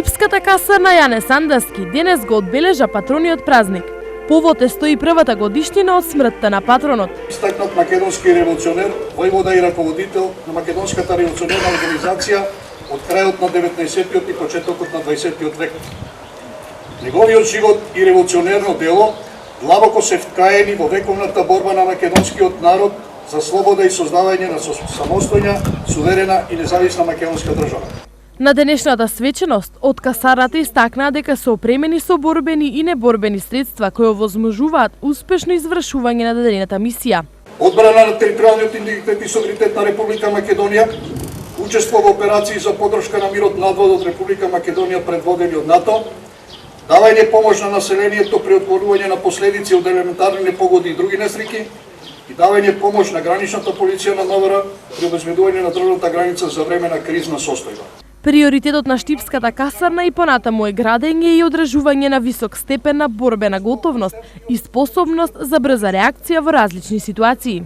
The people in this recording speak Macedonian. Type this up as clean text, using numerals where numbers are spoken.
Штипската касарна Јане Сандаски денес го одбележа патрониот празник. Повод е 101-та годишнина од смртта на патронот. Истакнат македонски револуционер, војвода и раководител на македонската револуционерна организација од крајот на 19-тиот и почетокот на 20-тиот век. Неговиот живот и револуционерно дело длабоко се вткаени во вековната борба на македонскиот народ за слобода и создавање на самостојна, суверена и независна македонска држава. На денешната свеченост од касарната истакнаа дека се опремени со борбени и неборбени средства кои овозможуваат успешно извршување на дадената мисија. Одбрана на територијалниот интегритет и суверенитет на Република Македонија, учество во операции за поддршка на мирот надвор од Република Македонија предводени од НАТО, давање помош на населението при отворување на последици од елементарни непогоди и други несреќи и давање помош на граничната полиција на МВР при обезбедување на државната граница за време на кризна состојба. Приоритетот на Штипската касарна и понатаму е градење и одржување на висок степен на борбена готовност и способност за брза реакција во различни ситуации.